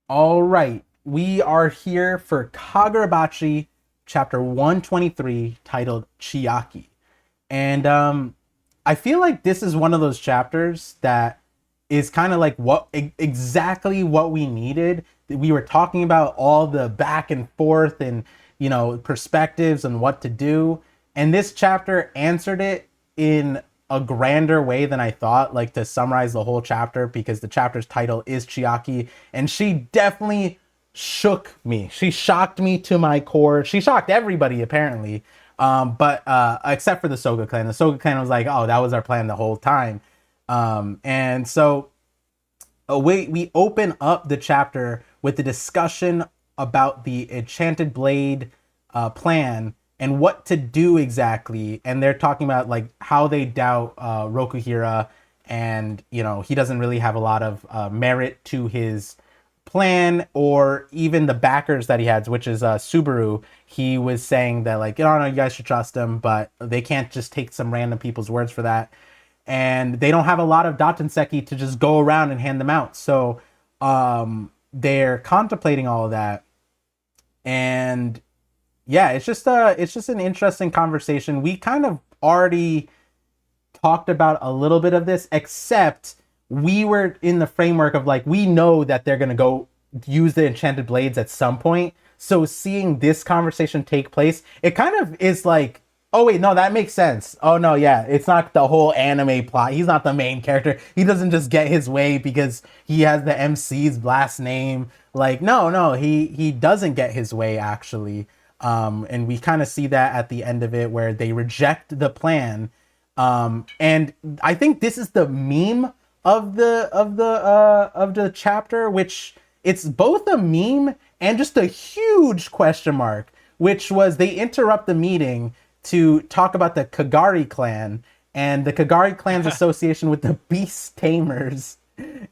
All right, we are here for Kagurabachi, chapter 123, titled Chiaki. And I feel like this is one of those chapters that is kind of like exactly what we needed. We were talking about all the back and forth and perspectives and what to do, and this chapter answered it in a grander way than I thought. Like, to summarize the whole chapter, because the chapter's title is Chiaki, and she definitely shook me. She shocked me to my core. She shocked everybody apparently, but except for the Soga clan. The Soga clan was like, "Oh, that was our plan the whole time," and so we open up the chapter with the discussion about the Enchanted Blade plan and what to do exactly. And they're talking about like how they doubt Rokuhira, and he doesn't really have a lot of merit to his plan, or even the backers that he has, which is Subaru. He was saying that, like, no, you guys should trust him, but they can't just take some random people's words for that, and they don't have a lot of Datenseki to just go around and hand them out. So they're contemplating all of that, and yeah, it's just an interesting conversation. We kind of already talked about a little bit of this, except we were in the framework of like, we know that they're gonna go use the enchanted blades at some point. So seeing this conversation take place, it kind of is like, oh wait, no, that makes sense. Oh no, yeah, it's not the whole anime plot. He's not the main character. He doesn't just get his way because he has the MC's last name. Like, no, he doesn't get his way actually. And we kind of see that at the end of it, where they reject the plan. And I think this is the meme of the chapter, which it's both a meme and just a huge question mark, which was they interrupt the meeting to talk about the Kagari clan and the Kagari clan's association with the beast tamers.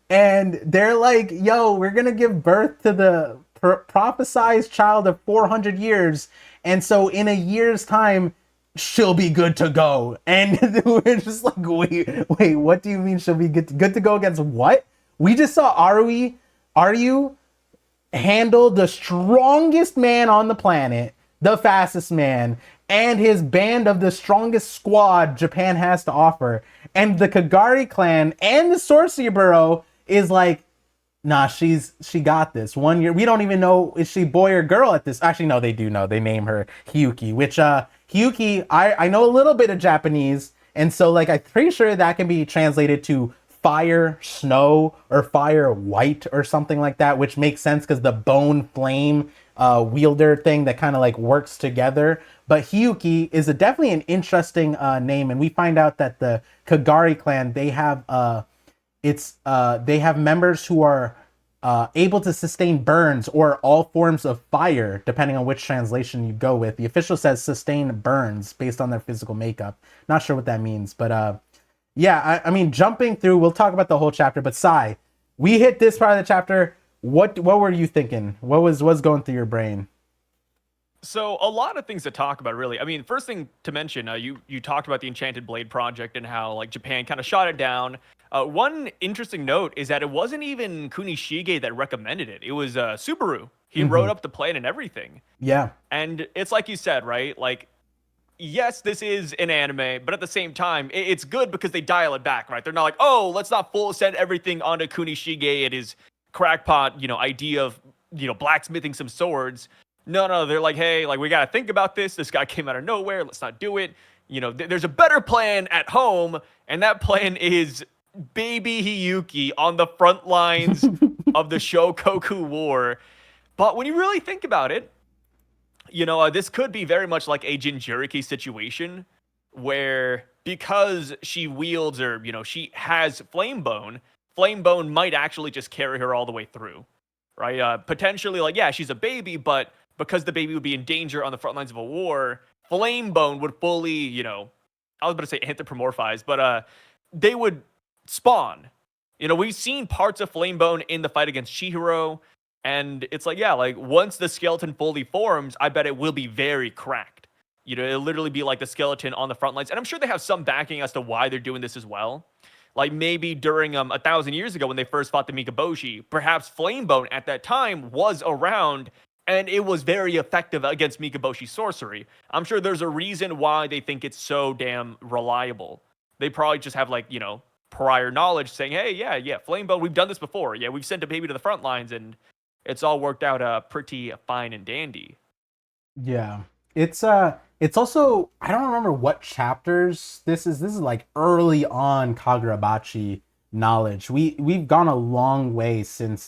And they're like, yo, we're gonna give birth to the prophesized child of 400 years, and so in a year's time she'll be good to go. And we're just like, wait, what do you mean she'll be good to go against what? We just saw Aryu handle the strongest man on the planet, the fastest man, and his band of the strongest squad Japan has to offer. And the Kagari clan and the Sorcery Bureau is like, nah, she got this. 1 year, we don't even know is she boy or girl at this. Actually, no, they do know. They name her Hiyuki, which Hiyuki, I know a little bit of Japanese, and so like I'm pretty sure that can be translated to fire snow or fire white or something like that, which makes sense because the bone flame wielder thing that kind of like works together. But Hiyuki is definitely an interesting name, and we find out that the Kagari clan, they have members who are able to sustain burns or all forms of fire, depending on which translation you go with. The official says sustain burns based on their physical makeup. Not sure what that means, but yeah, I mean, jumping through, we'll talk about the whole chapter. But Sai, we hit this part of the chapter. What were you thinking? What's going through your brain? So a lot of things to talk about, really. I mean, first thing to mention, you talked about the Enchanted Blade project and how like Japan kind of shot it down. One interesting note is that it wasn't even Kunishige that recommended it. It was Subaru. He wrote Mm-hmm. up the plan and everything. Yeah. And it's like you said, right? Like, yes, this is an anime, but at the same time, it's good because they dial it back, right? They're not like, oh, let's not full send everything onto Kunishige and his crackpot, idea of, blacksmithing some swords. No, they're like, hey, like we gotta think about this. This guy came out of nowhere. Let's not do it. There's a better plan at home, and that plan is baby Hiyuki on the front lines of the Shokoku War. But when you really think about it, this could be very much like a Jinchuriki situation where because she wields or, she has Flame Bone might actually just carry her all the way through, right? Potentially, like, yeah, she's a baby, but because the baby would be in danger on the front lines of a war, Flame Bone would fully, I was about to say anthropomorphize, but they would spawn. We've seen parts of Flame Bone in the fight against Chihiro, and it's like, yeah, like once the skeleton fully forms, I bet it will be very cracked. It'll literally be like the skeleton on the front lines. And I'm sure they have some backing as to why they're doing this as well. Like maybe during 1,000 years ago when they first fought the Mikaboshi, perhaps Flamebone at that time was around and it was very effective against Mikaboshi sorcery. I'm sure there's a reason why they think it's so damn reliable. They probably just have like, prior knowledge saying, hey, yeah, Flamebone, we've done this before. Yeah, we've sent a baby to the front lines and it's all worked out pretty fine and dandy. Yeah. It's also, I don't remember what chapters this is. This is like early on Kagurabachi knowledge. We've gone a long way since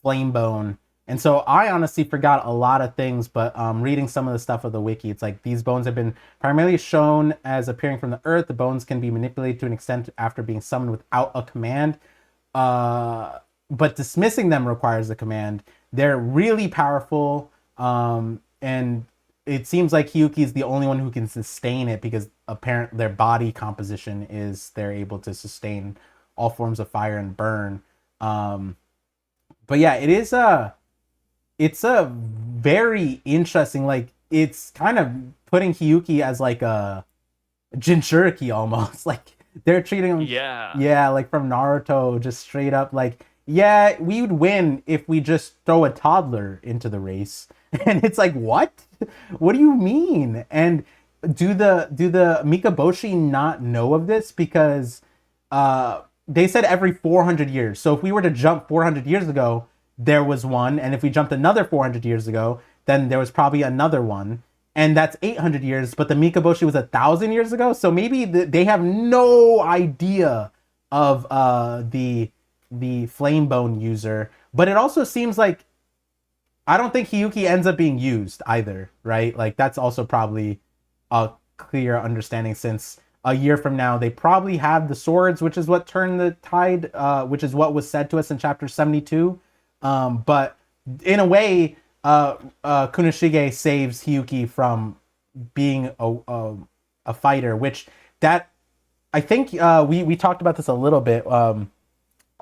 Flamebone. And so I honestly forgot a lot of things, but reading some of the stuff of the wiki, it's like these bones have been primarily shown as appearing from the earth. The bones can be manipulated to an extent after being summoned without a command. But dismissing them requires a command. They're really powerful. And it seems like Hiyuki is the only one who can sustain it because apparently their body composition is they're able to sustain all forms of fire and burn. But yeah, it's a very interesting, like it's kind of putting Hiyuki as like a Jinchuriki almost. Like they're treating him, Yeah. yeah, like from Naruto, just straight up like, yeah, we would win if we just throw a toddler into the race. And it's like, what? What do you mean? And do the Mikaboshi not know of this? Because they said every 400 years. So if we were to jump 400 years ago, there was one, and if we jumped another 400 years ago, then there was probably another one, and that's 800 years. But the Mikaboshi was 1,000 years ago, so maybe they have no idea of the Flamebone user. But it also seems like I don't think Hiyuki ends up being used either, right? Like that's also probably a clear understanding since a year from now they probably have the swords, which is what turned the tide, which is what was said to us in chapter 72. But in a way, Kunoshige saves Hiyuki from being a fighter, which that I think we talked about this a little bit.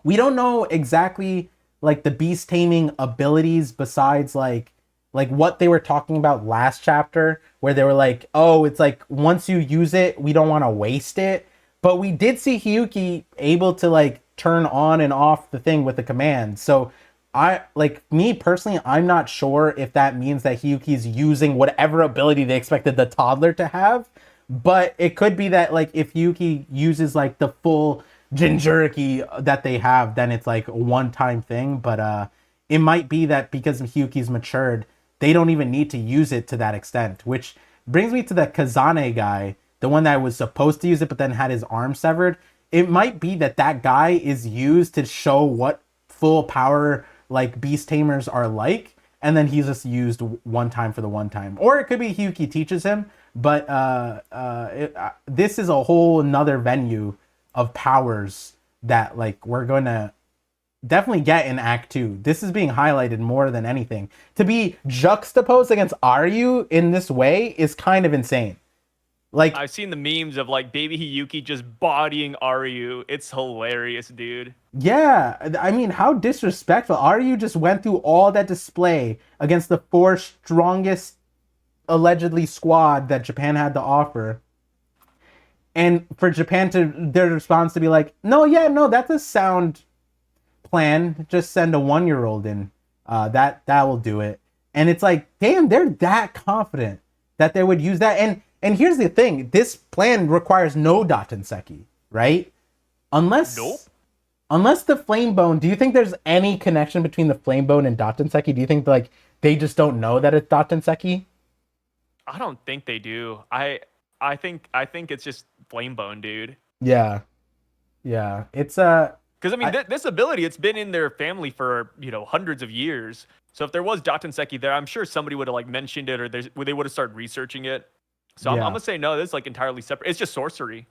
We don't know exactly like the beast taming abilities besides like what they were talking about last chapter where they were like, oh, it's like once you use it we don't want to waste it, but we did see Hiyuki able to like turn on and off the thing with the command. So I like me personally, I'm not sure if that means that Hiyuki's using whatever ability they expected the toddler to have, but it could be that like if Hiyuki uses like the full Jinchuriki that they have, then it's like a one-time thing. But it might be that because Hiyuki's matured, they don't even need to use it to that extent. Which brings me to the Kazane guy, the one that was supposed to use it but then had his arm severed. It might be that that guy is used to show what full power like beast tamers are like, and then he's just used one time for the one time. Or it could be Hiyuki teaches him, but this is a whole another venue of powers that like we're gonna definitely get in Act 2. This is being highlighted more than anything. To be juxtaposed against Aryu in this way is kind of insane. Like I've seen the memes of like baby Hiyuki just bodying Aryu. It's hilarious, dude. yeah, I mean, how disrespectful. Aryu just went through all that display against the four strongest allegedly squad that Japan had to offer. And for Japan to their response to be like, no, yeah, no, that's a sound plan. Just send a 1-year-old in. That will do it. And it's like, damn, they're that confident that they would use that. And here's the thing: this plan requires no Datenseki, right? Nope. Unless the Flamebone. Do you think there's any connection between the Flamebone and Datenseki? Do you think like they just don't know that it's Datenseki? I don't think they do. I think it's just Flamebone, dude. Yeah, yeah. It's Because I mean, this ability, it's been in their family for hundreds of years. So if there was Datenseki there, I'm sure somebody would have like mentioned it, or they would have started researching it. So I'm yeah. gonna say no. This is like entirely separate. It's just sorcery.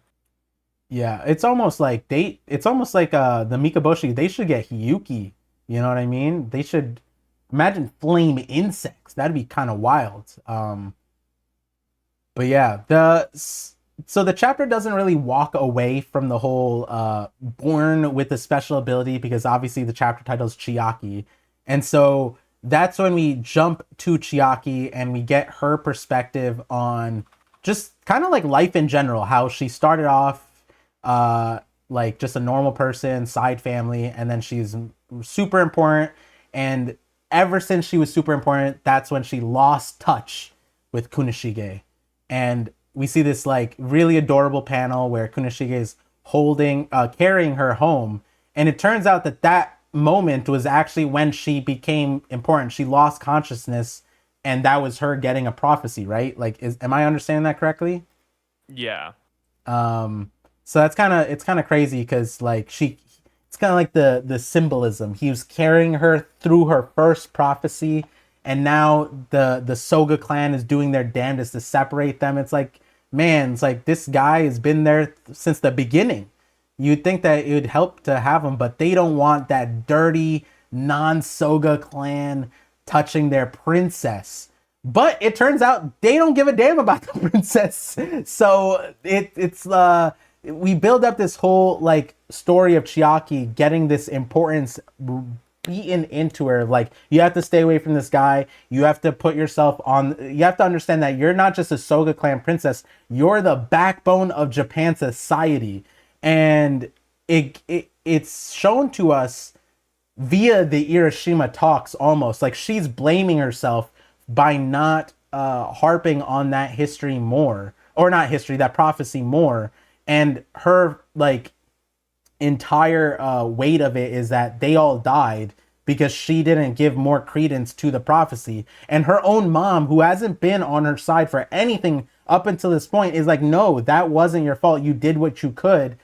Yeah, it's almost like the Mikaboshi, they should get Hiyuki. You know what I mean? They should imagine flame insects. That'd be kind of wild. But yeah, the chapter doesn't really walk away from the whole born with a special ability, because obviously the chapter title is Chiaki. And so that's when we jump to Chiaki and we get her perspective on just kind of like life in general, how she started off like just a normal person, side family, and then she's super important. And ever since she was super important, that's when she lost touch with Kunishige. And we see this like really adorable panel where Kunishige is holding, carrying her home. And it turns out that that moment was actually when she became important. She lost consciousness, and that was her getting a prophecy, right? Like, am I understanding that correctly? Yeah. So that's it's kind of crazy because like it's kind of like the symbolism. He was carrying her through her first prophecy, and now the Soga clan is doing their damnedest to separate them. It's like, man, it's like this guy has been there since the beginning. You'd think that it would help to have him, but they don't want that dirty non-Soga clan touching their princess. But it turns out they don't give a damn about the princess. So it's we build up this whole like story of Chiaki getting this importance beaten into her. Like, you have to stay away from this guy. You have to put yourself on. You have to understand that you're not just a Soga clan princess. You're the backbone of Japan society, and it's shown to us via the Irishima talks, almost like she's blaming herself by not harping on that history more, or not history, that prophecy more. And her like entire weight of it is that they all died because she didn't give more credence to the prophecy. And her own mom, who hasn't been on her side for anything up until this point, is like, no, that wasn't your fault. You did what you could.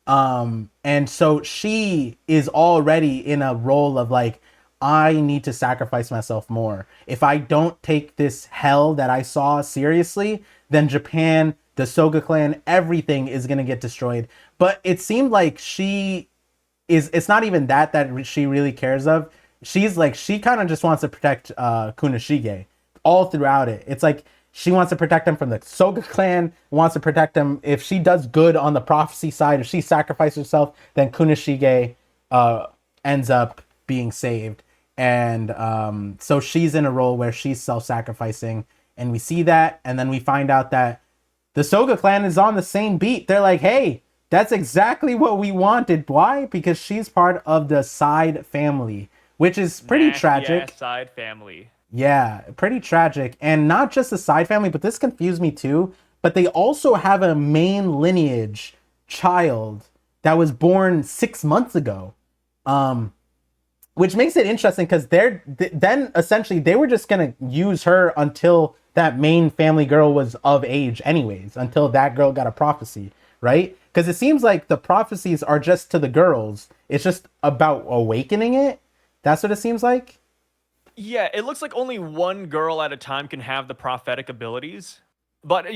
And so she is already in a role of like, I need to sacrifice myself more. If I don't take this hell that I saw seriously, then Japan, the Soga clan, everything is going to get destroyed. But it seemed like it's not even that she really cares of. She's like, she kind of just wants to protect Kunishige all throughout it. It's like she wants to protect him from the Soga clan, wants to protect him. If she does good on the prophecy side, if she sacrifices herself, then Kunishige ends up being saved. And so she's in a role where she's self-sacrificing, and we see that, and then we find out that the Soga clan is on the same beat. They're like, hey, that's exactly what we wanted. Why? Because she's part of the side family, which is pretty tragic. Side family. Yeah, pretty tragic. And not just the side family, but this confused me too. But they also have a main lineage child that was born 6 months ago. Which makes it interesting because then essentially they were just going to use her until that main family girl was of age anyways, until that girl got a prophecy, right? Because it seems like the prophecies are just to the girls. It's just about awakening it. That's what it seems like. Yeah, it looks like only one girl at a time can have the prophetic abilities. But,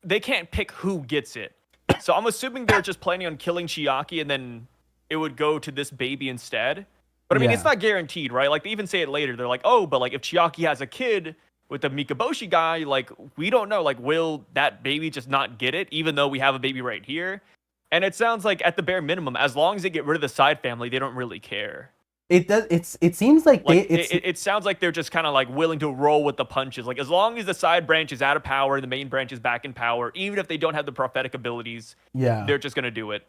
they can't pick who gets it. So I'm assuming they're just planning on killing Chiaki and then it would go to this baby instead. But I mean, It's not guaranteed, right? Like, they even say it later. They're like, oh, but like if Chiaki has a kid with the Mikaboshi guy, like, we don't know. Like, will that baby just not get it, even though we have a baby right here? And it sounds like at the bare minimum, as long as they get rid of the side family, they don't really care. It does. It seems like it sounds like they're just kind of like willing to roll with the punches. Like, as long as the side branch is out of power and the main branch is back in power, even if they don't have the prophetic abilities, they're just gonna do it.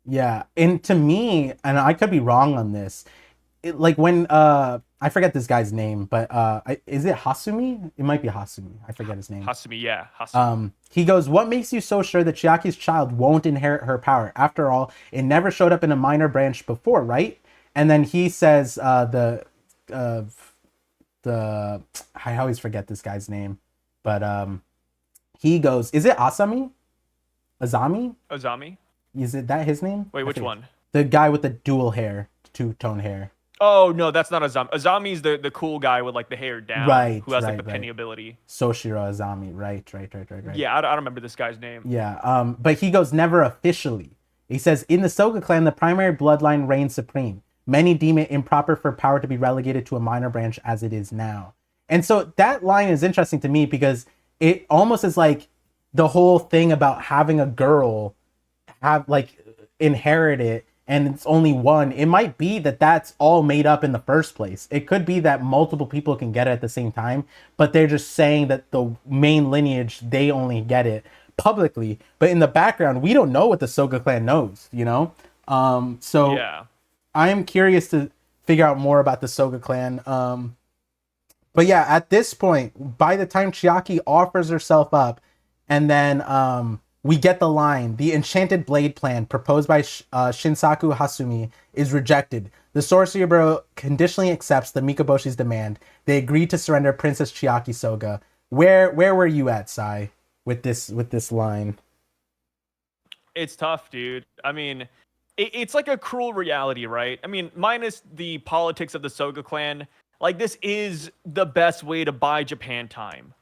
Yeah, and to me, and I could be wrong on this, like when I forget this guy's name, but is it Hasumi? It might be Hasumi. I forget his name. Hasumi, yeah. Hasumi. He goes, what makes you so sure that Chiaki's child won't inherit her power? After all, it never showed up in a minor branch before, right? And then he says I always forget this guy's name, but he goes, is it Azami? Azami? Is it that his name? Wait, which one? The guy with the dual hair, two-tone hair. Oh, no, that's not Azami. Azami's the cool guy with like the hair down, right? Who has like the penny ability. Soshiro Azami, right. Yeah, I don't remember this guy's name. Yeah, but he goes, never officially. He says, in the Soga clan, the primary bloodline reigns supreme. Many deem it improper for power to be relegated to a minor branch as it is now. And so that line is interesting to me because it almost is like the whole thing about having a girl have like inherit it and it's only one. It might be that that's all made up in the first place. It could be that multiple people can get it at the same time, but they're just saying that the main lineage, they only get it. publicly, but in the background, we don't know what the Soga clan knows, you know? So Yeah. I am curious to figure out more about the Soga clan. But yeah, at this point, by the time Chiaki offers herself up, and then we get the line, the enchanted blade plan proposed by Shinsaku Hasumi is rejected. The sorcerer bro conditionally accepts the Mikoboshi's demand. They agree to surrender Princess Chiaki Soga. Where were you at, Sai, with this line? It's tough, dude. I mean, it's like a cruel reality, right? I mean, minus the politics of the Soga clan, like this is the best way to buy Japan time,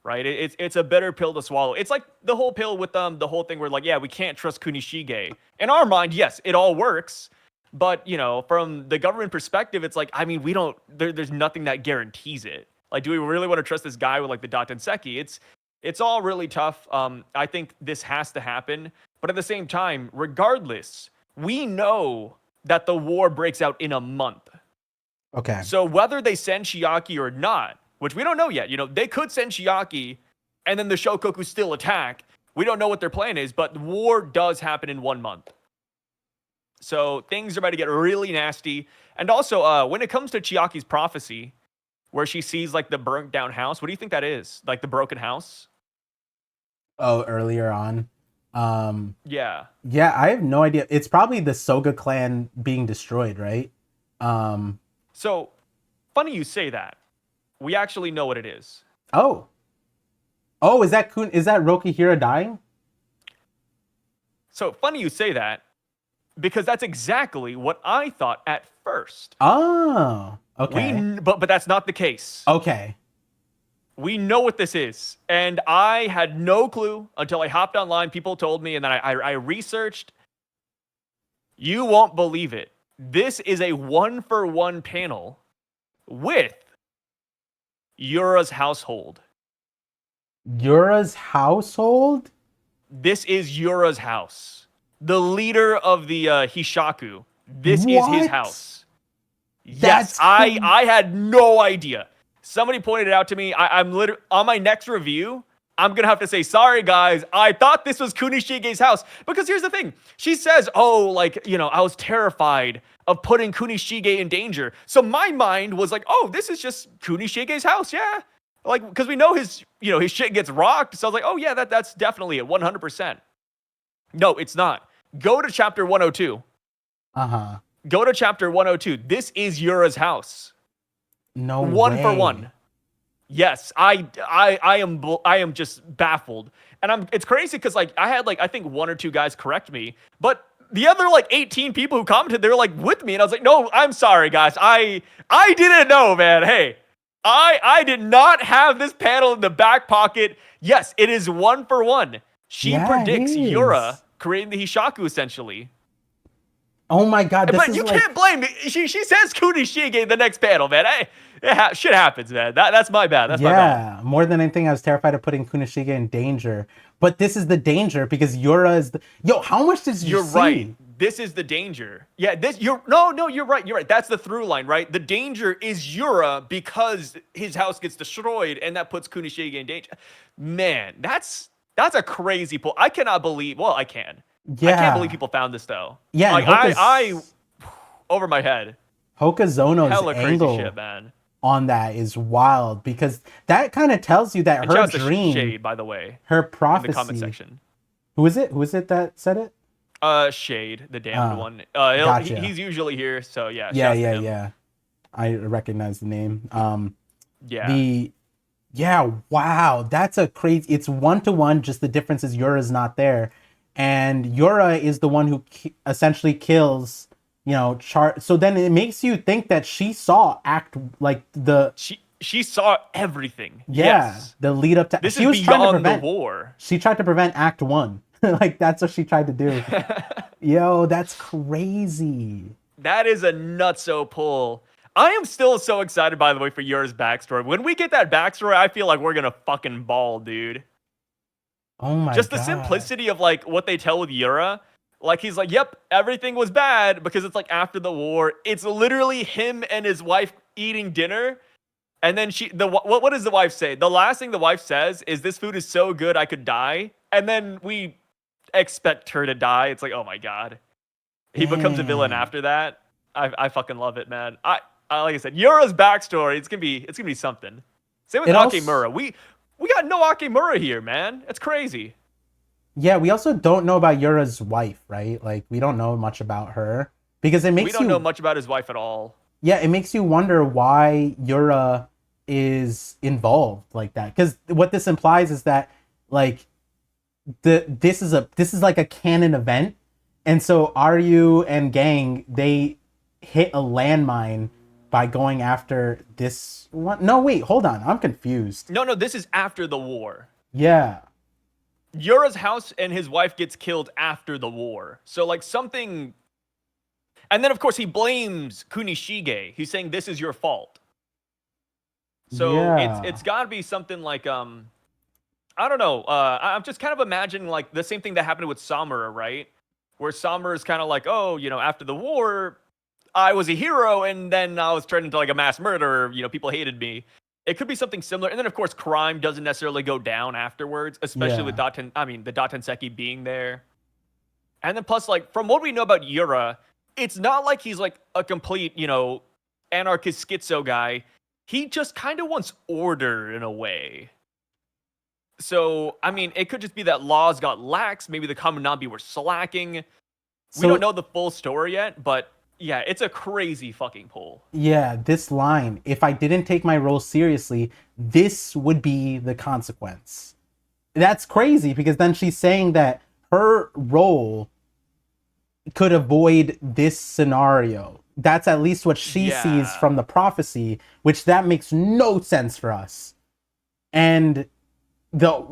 right? It's a bitter pill to swallow. It's like the whole pill with the whole thing where like, yeah, we can't trust Kunishige. In our mind, yes, it all works, but you know, from the government perspective, it's like, I mean, we don't. There's nothing that guarantees it. Like, do we really want to trust this guy with like the Datenseki? It's all really tough. I think this has to happen. But at the same time, regardless, we know that the war breaks out in a month. Okay. So whether they send Chiaki or not, which we don't know yet, you know, they could send Chiaki and then the Shokoku still attack. We don't know what their plan is, but the war does happen in 1 month. So things are about to get really nasty. And also, when it comes to Chiaki's prophecy, where she sees like the burnt down house, what do you think that is? Like the broken house? Oh, earlier on. Yeah. Yeah, I have no idea. It's probably the Soga clan being destroyed, right? Um, So funny you say that. We actually know what it is. oh. Oh, is that Rokihira dying? So funny you say that because that's exactly what I thought at first. Oh, okay. But that's not the case. Okay. We know what this is, and I had no clue until I hopped online. People told me, and then I researched. You won't believe it. This is a 1-for-1 panel with Yura's household. Yura's household? This is Yura's house. The leader of the Hishaku. This is his What? house. Yes, That's I had no idea. Somebody pointed it out to me. I'm literally on my next review. I'm gonna have to say, sorry guys, I thought this was Kunishige's house. Because here's the thing. She says, oh, like, you know, I was terrified of putting Kunishige in danger. So my mind was like, oh, this is just Kunishige's house, yeah. Like, because we know his, you know, his shit gets rocked. So I was like, oh yeah, that's definitely it, 100%. No, it's not. Go to chapter 102. Uh-huh. Go to chapter 102. This is Yura's house. No One way. for one. Yes, I am just baffled. And it's crazy because like I had like I think 1 or 2 guys correct me, but the other like 18 people who commented, they were like with me, and I was like, no, I'm sorry guys. I didn't know, man. Hey, I did not have this panel in the back pocket. Yes, it is 1 for 1. She predicts Yura creating the Hishaku essentially. Oh my god, But you can't blame me. She says Kunishige in the next panel, man. Shit happens, man. That's my bad. That's my bad. Yeah, more than anything, I was terrified of putting Kunishige in danger. But this is the danger because Yura is the... Yo, how much did you see? You're right. This is the danger. Yeah, you're right. You're right. That's the through line, right? The danger is Yura because his house gets destroyed and that puts Kunishige in danger. Man, that's a crazy pull. I cannot believe... Well, I can. Yeah. I can't believe people found this though. Yeah, like I over my head. Hokazono's Hella angle crazy shit, man. on that is wild because that kind of tells you that And her shouts to dream, Shade, by the way, her prophecy. in the comment section. Who is it? Who is it that said it? Shade, the damned one. Gotcha. He's usually here, so yeah. Yeah. I recognize the name. Yeah. Wow, that's a crazy. It's 1-to-1. Just the difference is Yura's not there, and Yura is the one who essentially kills. You know, so then it makes you think that she saw She saw everything. Yeah, yes. the lead up to this she is was trying to beyond prevent the war. She tried to prevent Act 1. Like that's what she tried to do. Yo, that's crazy. That is a nutso pull. I am still so excited, by the way, for Yura's backstory. When we get that backstory, I feel like we're gonna fucking ball, dude. Oh my god. Just the simplicity of like what they tell with Yura. Like he's like, yep, everything was bad because it's like after the war. It's literally him and his wife eating dinner. And then what does the wife say? The last thing the wife says is, "This food is so good I could die." And then we expect her to die. It's like, oh my god, he becomes a villain Dang. after that. I fucking love it, man. I like I said, Yura's backstory. It's gonna be something. Same with It also, Akemura. We got no Akemura here, man. That's crazy. yeah, we also don't know about Yura's wife, right? Like we don't know much about her because it We makes don't know you, much about his wife at all. yeah, it makes you wonder why Yura is involved like that. Because what this implies is that like this is like a canon event, and so Aryu and gang they hit a landmine by going after this one. No, wait, hold on, I'm confused. No, no, this is after the war. Yeah, Yura's house and his wife gets killed after the war. So like something, and then of course he blames Kunishige. He's saying this is your fault. So it's yeah. got to be something like I don't know. I'm just kind of imagining like the same thing that happened with Samura, right? Where Samura is kind of like, oh, after the war, I was a hero, and then I was turned into like a mass murderer. People hated me. It could be something similar. And then of course, crime doesn't necessarily go down afterwards, especially with Yeah. Daten. I mean, the Datenseki being there. And then plus, like from what we know about Yura, it's not like he's like a complete, anarchist schizo guy. He just kind of wants order in a way. So, I mean, it could just be that laws got lax. Maybe the Kaminabi were slacking. We don't So know the full story yet, but yeah, it's a crazy fucking pull. yeah, this line, if I didn't take my role seriously, this would be the consequence. That's crazy because then she's saying that her role could avoid this scenario. That's at least what she sees Yeah. from the prophecy, which that makes no sense for us. And the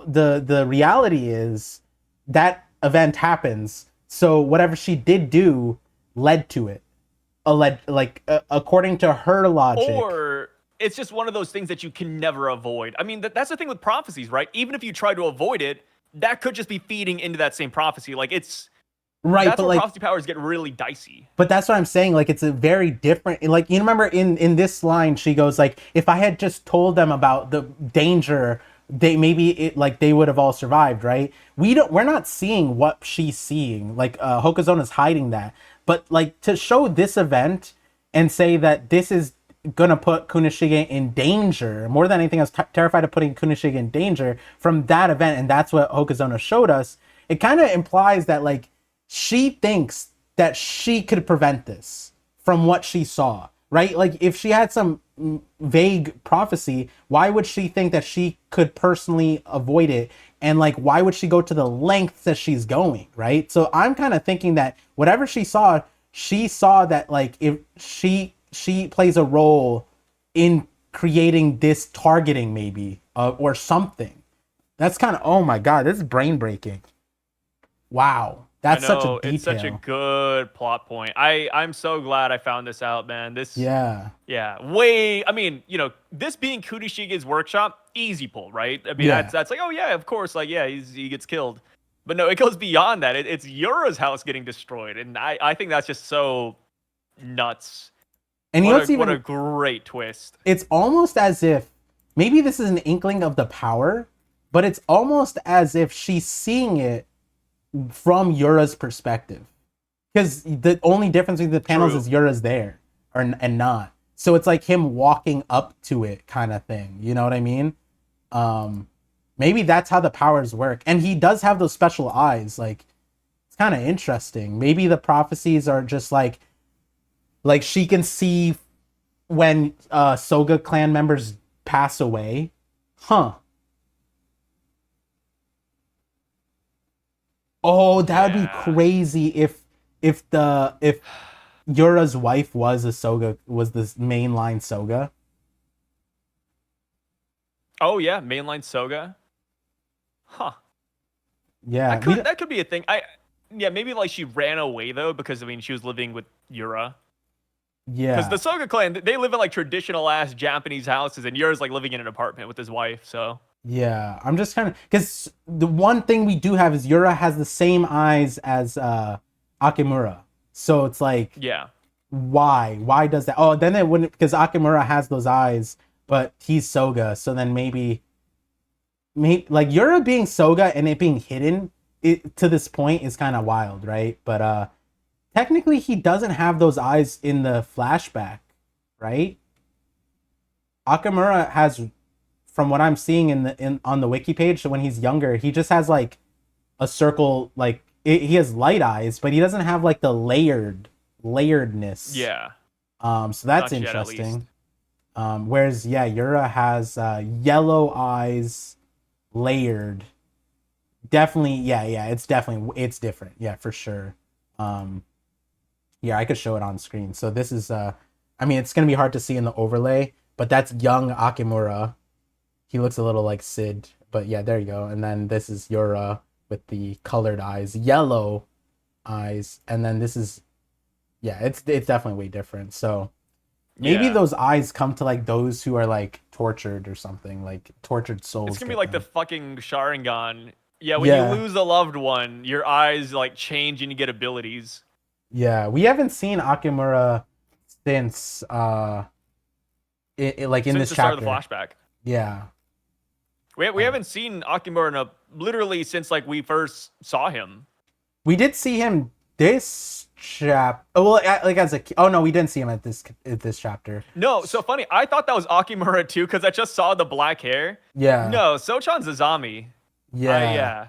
the reality is that event happens. So whatever she did do led to it. According to her logic. Or it's just one of those things that you can never avoid. I mean, that's the thing with prophecies, right? Even if you try to avoid it, that could just be feeding into that same prophecy. Like Right, that's but where like prophecy powers get really dicey. but that's what I'm saying. Like it's a very different. Like you remember in this line, she goes like, "If I had just told them about the danger, they maybe it like they would have all survived." Right? We're not seeing what she's seeing. Like Hokazono is hiding that. But like to show this event and say that this is gonna put Kunishige in danger more than anything. I was terrified of putting Kunishige in danger from that event, and that's what Hokazono showed us. It kind of implies that like she thinks that she could prevent this from what she saw, right? Like if she had some vague prophecy, why would she think that she could personally avoid it? And like why would she go to the lengths that she's going, right? So I'm kind of thinking that whatever she saw that like if she plays a role in creating this targeting maybe or something. That's kind of, oh my god, this is brain breaking. Wow, I that's such a know it's such a detail. good plot point. I'm so glad I found this out, man. Yeah, Yeah, way. I mean, this being Kunishige's workshop, easy pull, right? I mean, yeah. that's like, oh yeah, of course, like yeah, he gets killed, but no, it goes beyond that. It's Yura's house getting destroyed, and I think that's just so nuts. And you know What what's a even? great twist. It's almost as if maybe this is an inkling of the power, but it's almost as if she's seeing it from Yura's perspective. Because the only difference between the panels True. is Yura's there or and not. So it's like him walking up to it kind of thing. You know what I mean? Um Maybe that's how the powers work. And he does have those special eyes. Like it's kind of interesting. Maybe the prophecies are just like she can see when Soga clan members pass away. Huh. Oh, that would be Yeah. crazy if Yura's wife was a Soga was this mainline Soga. Oh yeah, mainline Soga. Huh. Yeah, That could be a thing. Yeah, maybe like she ran away though because I mean she was living with Yura. Because yeah, the Soga clan, they live in like traditional ass Japanese houses, and Yura's like living in an apartment with his wife. So yeah. I'm just kind of because the one thing we do have is Yura has the same eyes as Akimura, so it's like yeah, Why does that? Oh, then it wouldn't, because Akimura has those eyes, but he's Soga, so then maybe like Yura being Soga and it being hidden to this point is kind of wild, right? But technically he doesn't have those eyes in the flashback, right? Akamura has, from what I'm seeing in on the wiki page, so when he's younger, he just has like a circle, like he has light eyes, but he doesn't have like the layeredness. Yeah. So that's Not yet, at least. interesting. Whereas yeah, Yura has yellow eyes, layered. Definitely, yeah, it's different. Yeah, for sure. Um, yeah, I could show it on screen. So this is I mean, it's gonna be hard to see in the overlay, but that's young Akimura. He looks a little like Sid, but yeah, there you go. And then this is Yura with the colored eyes, yellow eyes, and then this is, yeah, it's definitely way different. So maybe Yeah. those eyes come to like those who are like tortured or something, like tortured souls. It's gonna be get like the them. fucking Sharingan. Yeah, when you Yeah, lose a loved one, your eyes like change and you get abilities. yeah. We haven't seen Akimura since like in Since this the start of the chapter. flashback. Yeah. We haven't seen Akimura in literally since like we first saw him. We did see him this chap. Oh, well, like as a. Oh no, we didn't see him at this chapter. No, so funny. I thought that was Akimura too because I just saw the black hair. Yeah, No, Sochan's Azami. yeah, Yeah.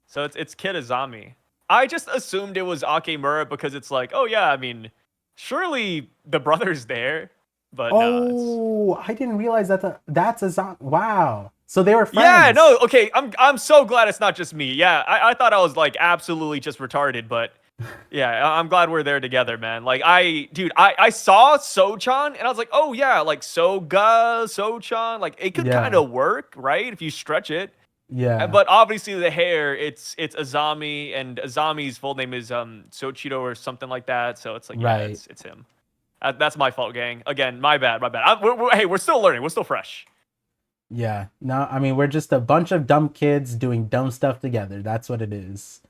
So it's Kid Azami. I just assumed it was Akimura because it's like, oh yeah, I mean, surely the brother's there, but no, it's Oh, I didn't realize that that's a wow. So they were yeah, friends. no, okay. I'm so glad it's not just me. Yeah, I thought I was like absolutely just retarded, but yeah, I'm glad we're there together, man. Like I saw Sochan and I was like, oh yeah, like Soga, Sochan, like it could kind Yeah, of work, right? If you stretch it. yeah, But obviously the hair, it's Azami, and Azami's full name is Sochiro or something like that. So it's like, yeah, right. it's him. That's my fault, gang. Again, my bad, my bad. Hey, we're still learning. We're still fresh. Yeah. No, I mean we're just a bunch of dumb kids doing dumb stuff together. That's what it is.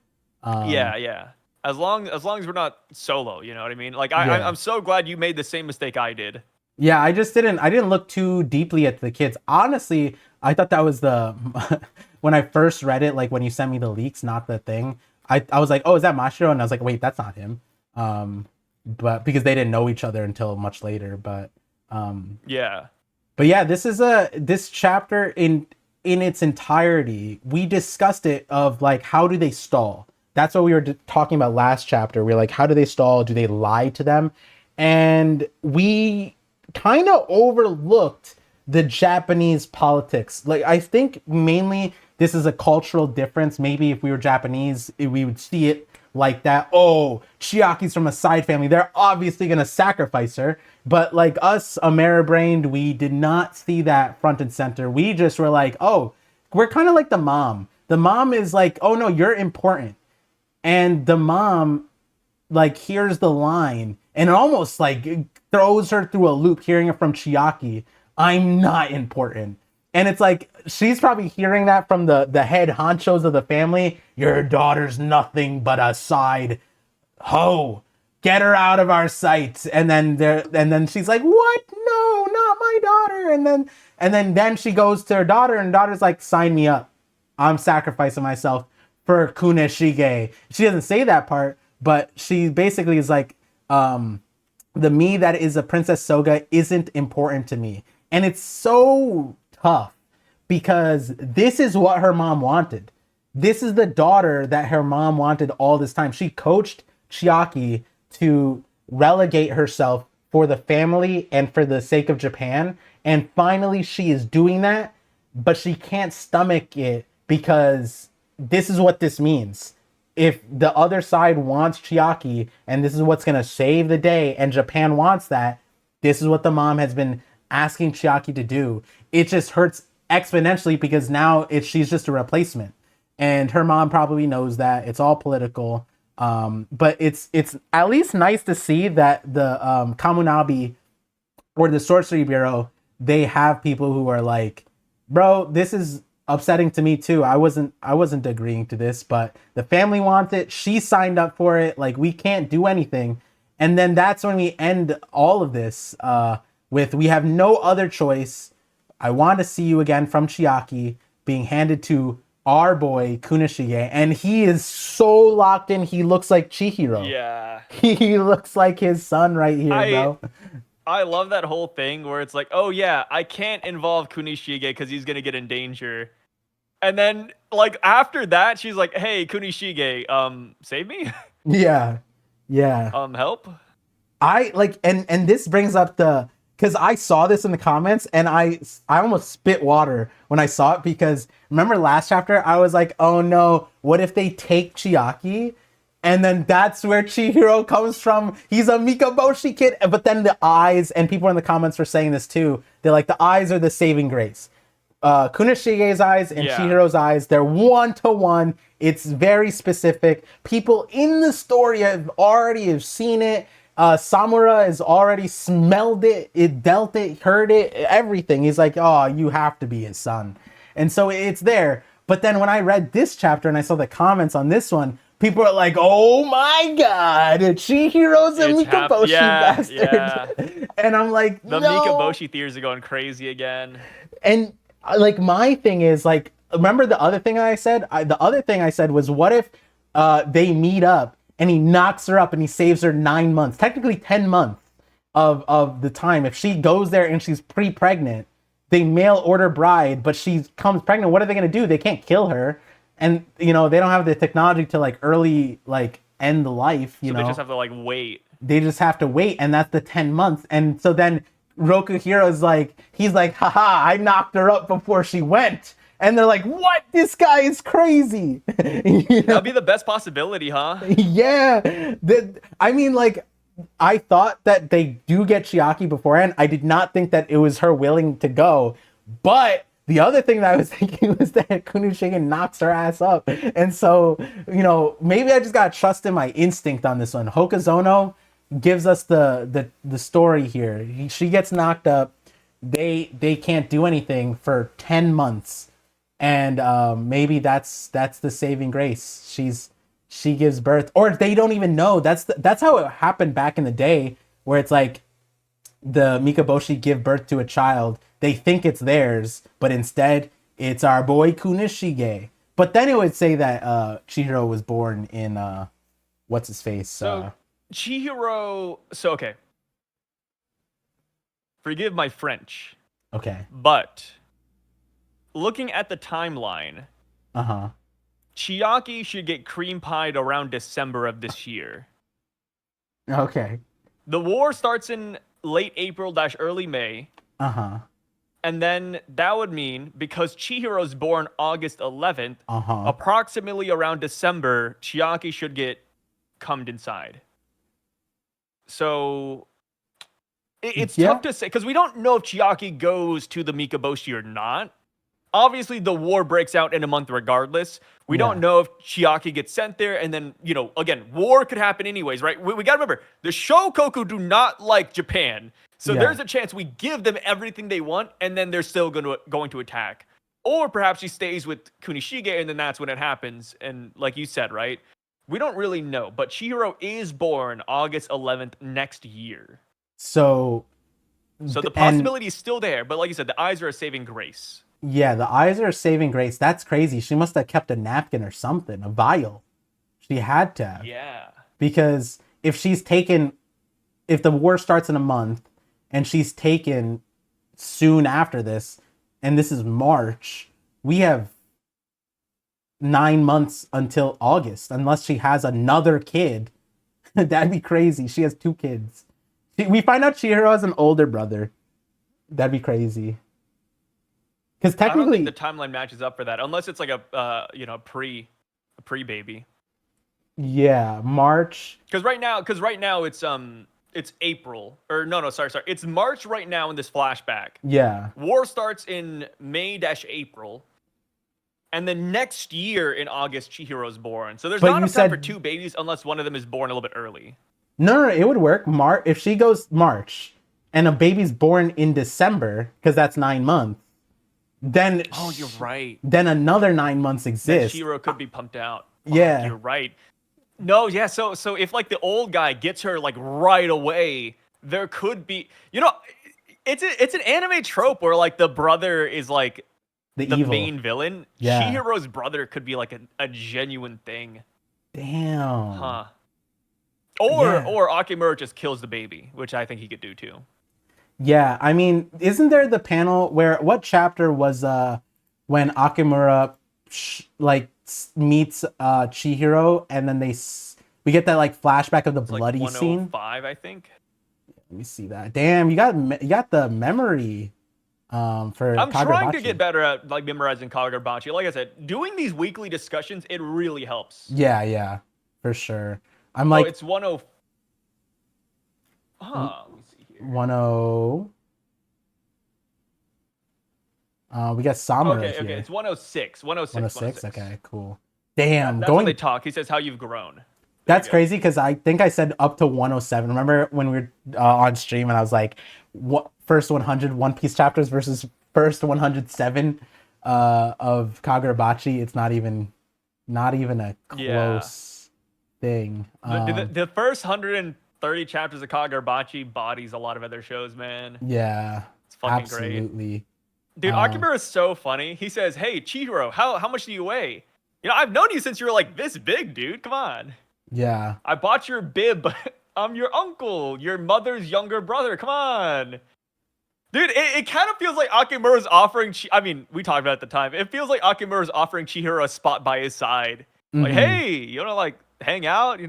Yeah, yeah. As long as we're not solo, you know what I mean? Like Yeah. I'm so glad you made the same mistake I did. Yeah, I didn't look too deeply at the kids. Honestly, I thought that was the when I first read it, like when you sent me the leaks, not the thing. I was like, "Oh, is that Mashiro?" And I was like, "Wait, that's not him." But because they didn't know each other until much later, um Yeah. but yeah, this chapter in its entirety, we discussed it of like how do they stall? That's what we were talking about last chapter. We're like, how do they stall? Do they lie to them? And we kind of overlooked the Japanese politics. Like I think mainly this is a cultural difference. Maybe if we were Japanese, we would see it like that. Oh, Chiaki's from a side family. They're obviously gonna sacrifice her. But like us, Ameribrained, we did not see that front and center. We just were like, oh, we're kind of like the mom. The mom is like, oh no, you're important. And the mom like hears the line and almost like throws her through a loop hearing it from Chiaki. I'm not important. And it's like she's probably hearing that from the head honchos of the family. Your daughter's nothing but a side hoe. Get her out of our sight. And then she's like, "What? No, not my daughter." And then she goes to her daughter and daughter's like, "Sign me up. I'm sacrificing myself for Kuneshige." She doesn't say that part, but she basically is like, the me that is a Princess Soga isn't important to me. And it's so tough because this is what her mom wanted. This is the daughter that her mom wanted all this time. She coached Chiaki to relegate herself for the family and for the sake of Japan. And finally, she is doing that, but she can't stomach it because this is what this means. If the other side wants Chiaki and this is what's going to save the day and Japan wants that, this is what the mom has been asking Chiaki to do. It just hurts exponentially because now she's just a replacement. And her mom probably knows that. It's all political. But it's at least nice to see that the Kamunabi or the Sorcery Bureau, they have people who are like, bro, this is upsetting to me too. I wasn't agreeing to this, but the family wants it. She signed up for it. Like we can't do anything. And then that's when we end all of this with we have no other choice. I want to see you again from Chiaki being handed to our boy Kunishige, and he is so locked in. He looks like Chihiro. Yeah. He looks like his son right here, I bro. I love that whole thing where it's like, oh yeah, I can't involve Kunishige because he's gonna get in danger. And then like after that, she's like, hey, Kunishige, save me? Yeah, yeah. Help? I like, and this brings up the because I saw this in the comments and I almost spit water when I saw it because remember last chapter I was like, oh no, what if they take Chiaki? And then that's where Chihiro comes from. He's a Mikaboshi kid. But then the eyes, and people in the comments were saying this too. They're like, the eyes are the saving grace. Kunishige's eyes and Chihiro's eyes, they're 1-to-1. It's very specific. People in the story have seen it. Samura has already smelled it, dealt it, heard it, everything. He's like, oh, you have to be his son. And so it's there. But then when I read this chapter and I saw the comments on this one, people are like, oh my god, Chihiro's a Mikaboshi bastard. Yeah. And I'm like, the no. Mikaboshi theories are going crazy again. And like my thing is like, remember the other thing I said? The other thing I said was, what if they meet up and he knocks her up and he saves her 9 months, technically 10 months of the time. If she goes there and she's pre-pregnant, they mail order bride, but she comes pregnant. What are they going to do? They can't kill her. And, you know, they don't have the technology to like early, like end the life, you know. They just have to like wait. They just have to wait. And that's the 10 months. And so then Rokuhiro's like, he's like, haha, I knocked her up before she went. And they're like, what? This guy is crazy. You know? That'd be the best possibility, huh? Yeah. I mean, like, I thought that they do get Chiaki beforehand. I did not think that it was her willing to go. But the other thing that I was thinking was that Kunishige knocks her ass up. And so, you know, maybe I just gotta trust in my instinct on this one. Hokazono gives us the story here. She gets knocked up. They can't do anything for 10 months. And maybe that's the saving grace. She gives birth, or they don't even know. That's how it happened back in the day, where it's like the Mikaboshi give birth to a child. They think it's theirs, but instead it's our boy Kunishige. But then it would say that Chihiro was born in what's his face. So Chihiro. So okay. Forgive my French. Okay. But looking at the timeline, Chiaki should get cream pied around December of this year. Okay. The war starts in late April - early May. And then that would mean, because Chihiro's born August 11th, approximately around December, Chiaki should get cummed inside. So it's tough to say, because we don't know if Chiaki goes to the Mikaboshi or not. Obviously, the war breaks out in a month regardless. We don't know if Chiaki gets sent there, and then, you know, again, war could happen anyways, right? We got to remember, the Shokoku do not like Japan. So there's a chance we give them everything they want, and then they're still going to attack. Or perhaps he stays with Kunishige, and then that's when it happens. And like you said, right? We don't really know. But Chihiro is born August 11th next year. So the possibility is still there. But like you said, the eyes are a saving grace. Yeah, the eyes are a saving grace. That's crazy. She must have kept a napkin or something, a vial. She had to have. Yeah. Because if the war starts in a month, and she's taken soon after this, and this is March, we have 9 months until August, unless she has another kid. That'd be crazy. She has 2 kids. We find out Chihiro has an older brother. That'd be crazy. Because technically, I don't think the timeline matches up for that, unless it's like a pre baby. Yeah, March. Because right now it's April, or sorry. It's March right now in this flashback. Yeah. War starts in May - April. And then next year in August, Chihiro's born. So there's not enough time for 2 babies unless one of them is born a little bit early. No, it would work. If she goes March and a baby's born in December, because that's 9 months, then... Oh, you're right. Then another 9 months exists. Chihiro could be pumped out. Yeah. You're right. No, yeah. So if like the old guy gets her like right away, there could be, it's an anime trope where like the brother is like The the evil. main villain. Yeah. Chihiro's brother could be like a genuine thing, Damn. huh? Or Yeah. or Akimura just kills the baby, which I think he could do too. Yeah. I mean, isn't there the panel where what chapter was when Akimura meets Chihiro and then we get that like flashback of the It's like bloody scene. 105, I think. Let me see that. Damn, you got the memory for I'm trying to get Kagurabachi. better at like memorizing Kagurabachi. Like I said, doing these weekly discussions, it really helps. Yeah, yeah, for sure. I'm Oh, like it's 10. Let me see here. 10. We got Samura Okay, here. it's 106. 106. 106. 106. Okay, cool. Damn, That's when they going. talk. He says how you've grown. There you That's go. crazy because I think I said up to 107. Remember when we were on stream and I was like, what first 100 One Piece chapters versus first 107 of Kagurabachi? It's not even a Yeah. close thing. The first 130 chapters of Kagurabachi bodies a lot of other shows, man. Yeah, It's fucking great. absolutely. Dude, Akimura is so funny. He says, "Hey, Chihiro, how much do you weigh? I've known you since you were like this big, dude. Come on. Yeah, I bought your bib, but I'm your uncle, your mother's younger brother. Come on." Dude, it kind of feels like Akimura's offering I mean, we talked about it at the time. It feels like Akimura's offering Chihiro a spot by his side. Like, hmm. hey, like hang out,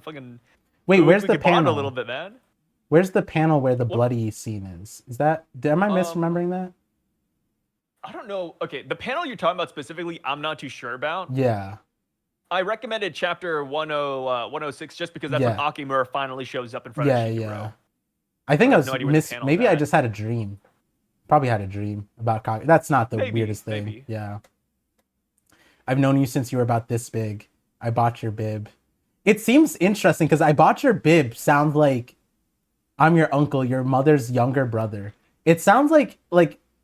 fucking Wait, where's we the could bond a little panel? bit, man. Where's the panel where the What bloody scene is? Am I um misremembering that? I don't know. Okay, the panel you're talking about specifically, I'm not too sure about. Yeah, I recommended chapter 106 just because that's when yeah, Akimura finally shows up in front of yeah, Chihiro. yeah. I But think I I have no was idea where the panel's maybe I at. just had a dream. Probably had a dream about That's not the Maybe, weirdest thing. maybe. Yeah. I've known you since you were about this big. I bought your bib. It seems interesting because I bought your bib sounds like I'm your uncle, your mother's younger brother. It sounds like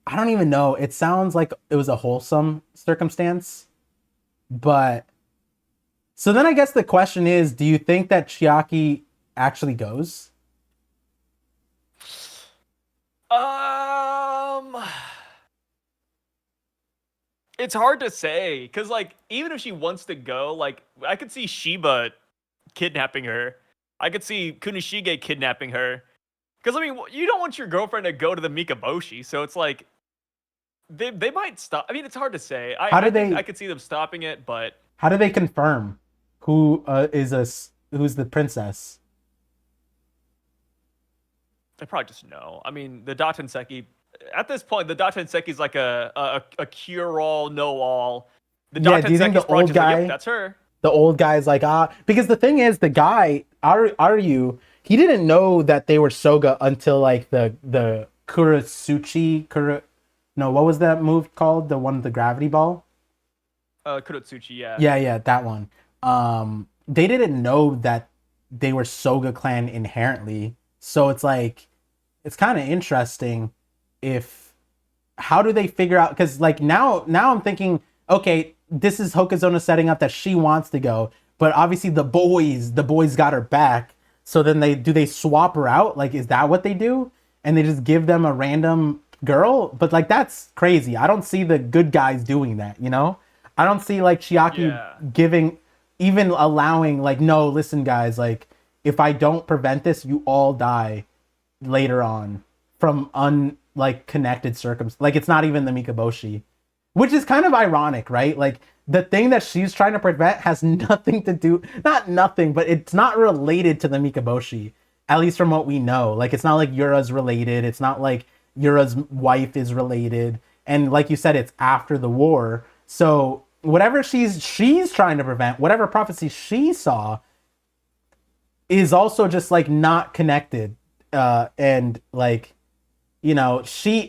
I don't even know. It sounds like it was a wholesome circumstance. But so then I guess the question is, do you think that Chiaki actually goes? Um, it's hard to say because, like, even if she wants to go, like, I could see Shiba kidnapping her. I could see Kunishige kidnapping her. Because I mean, you don't want your girlfriend to go to the Mikaboshi, so it's like they might stop. I mean, it's hard to say. How do I think I they could see them stopping it, but how do they confirm who who's the princess? they probably just know. I mean, the Datenseki at this point, the Datenseki is like a cure all, know all. The Yeah, do you think Datenseki's probably just like, yep, that's her. the old guy's like, because the thing is, the guy, Aryu, he didn't know that they were Soga until like the no, what was that move called? The one with the gravity ball? Kurotsuchi, yeah. Yeah, yeah, that one. They didn't know that they were Soga clan inherently. So it's like, it's kind of interesting if how do they figure out, because like now I'm thinking, okay, this is Hokazono setting up that she wants to go, but obviously the boys got her back. So then they swap her out? Like, is that what they do? And they just give them a random girl? But like, that's crazy. I don't see the good guys doing that, you know? I don't see like Chiaki Yeah. giving, even allowing, like, no, listen guys, like, if I don't prevent this, you all die later on from like connected circums. Like, it's not even the Mikaboshi, which is kind of ironic, right? Like, the thing that she's trying to prevent has nothing to do, not nothing, but it's not related to the Mikaboshi, at least from what we know. Like, it's not like Yura's related. It's not like Yura's wife is related. And like you said, it's after the war. So whatever she's trying to prevent, whatever prophecy she saw, is also just like not connected. And like,